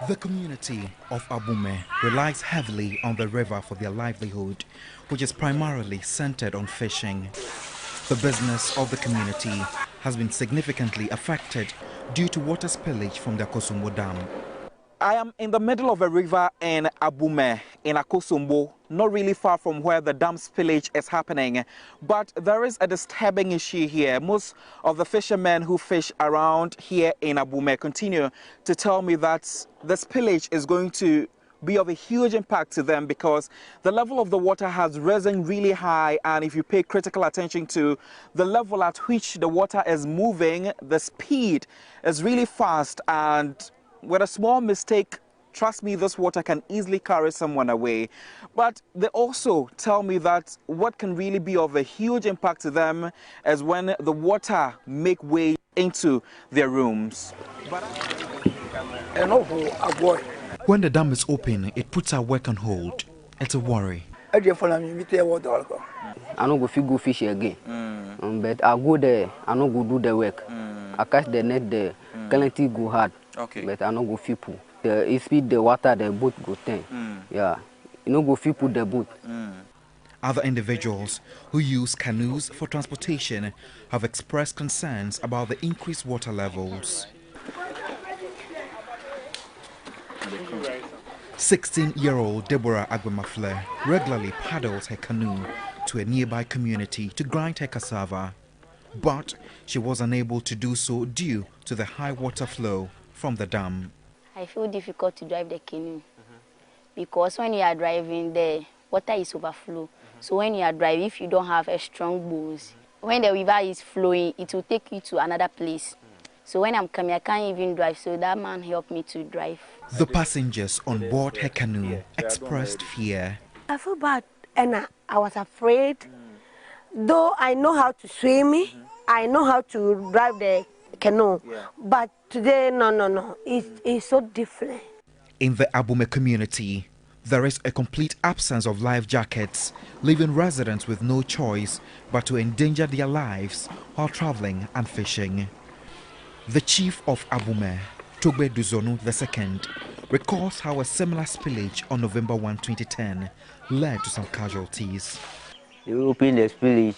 The community of Abume relies heavily on the river for their livelihood, which is primarily centered on fishing. The business of the community has been significantly affected due to water spillage from the Akosombo Dam. I am in the middle of a river in Abume, in Akosombo, not really far from where the dam spillage is happening. But there is a disturbing issue here. Most of the fishermen who fish around here in Abume continue to tell me that the spillage is going to be of a huge impact to them because the level of the water has risen really high, and if you pay critical attention to the level at which the water is moving, the speed is really fast, and with a small mistake, trust me, this water can easily carry someone away. But they also tell me that what can really be of a huge impact to them is when the water make way into their rooms. When the dam is open, it puts our work on hold. It's a worry. I don't go fish again. But I go there, I don't go do the work. I catch the net there, currently go hard. Okay. But I don't go people. If it the water, the boat go turn. Yeah. You don't go people the boat. Other individuals who use canoes for transportation have expressed concerns about the increased water levels. 16-year-old Deborah Agwemafle regularly paddles her canoe to a nearby community to grind her cassava, but she was unable to do so due to the high water flow from the dam. I feel difficult to drive the canoe because when you are driving, the water is overflow. So when you are driving, if you don't have a strong bows, when the river is flowing, it will take you to another place. So when I'm coming, I can't even drive, so that man helped me to drive. The passengers on board her canoe expressed fear. I feel bad and I was afraid. Though I know how to swim, I know how to drive the canoe. But today, no. It's so different. In the Abume community, there is a complete absence of life jackets, leaving residents with no choice but to endanger their lives while traveling and fishing. The chief of Abume, Togbe Duzonu II, recalls how a similar spillage on November 1, 2010 led to some casualties. They opened the spillage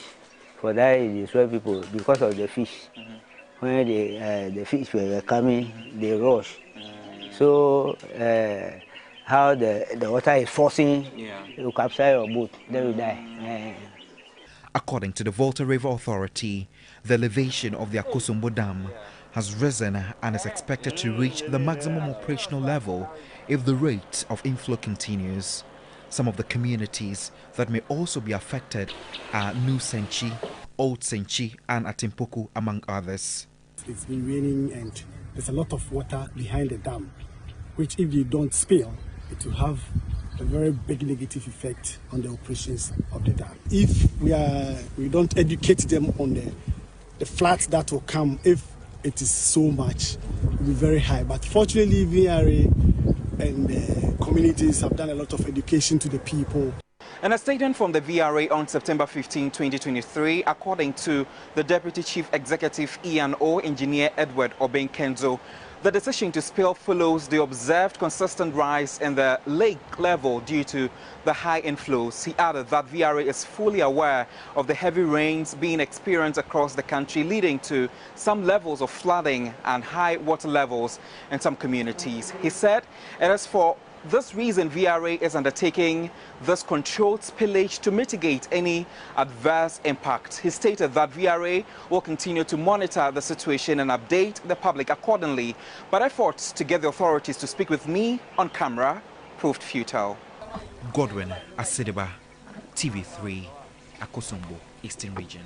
for that destroy people because of the fish. When the fish were coming, they rush. So how the water is forcing, you capsize your boat, then you die. According to the Volta River Authority, the elevation of the Akosombo Dam has risen and is expected to reach the maximum operational level if the rate of inflow continues. Some of the communities that may also be affected are New Senchi, Old Senchi and Atimpoku, among others. It's been raining and there's a lot of water behind the dam, which if you don't spill, it will have a very big negative effect on the operations of the dam. If we don't educate them on the floods that will come if it is so much, it will be very high. But fortunately, VRA and the communities have done a lot of education to the people. In a statement from the VRA on September 15, 2023, according to the Deputy Chief Executive E&O Engineer Edward Obeng Kenzo, the decision to spill follows the observed consistent rise in the lake level due to the high inflows. He added that VRA is fully aware of the heavy rains being experienced across the country, leading to some levels of flooding and high water levels in some communities. He said it is for this reason VRA is undertaking this controlled spillage to mitigate any adverse impact. He stated that VRA will continue to monitor the situation and update the public accordingly, but efforts to get the authorities to speak with me on camera proved futile. Godwin Asideba, TV3, Akosombo, Eastern Region.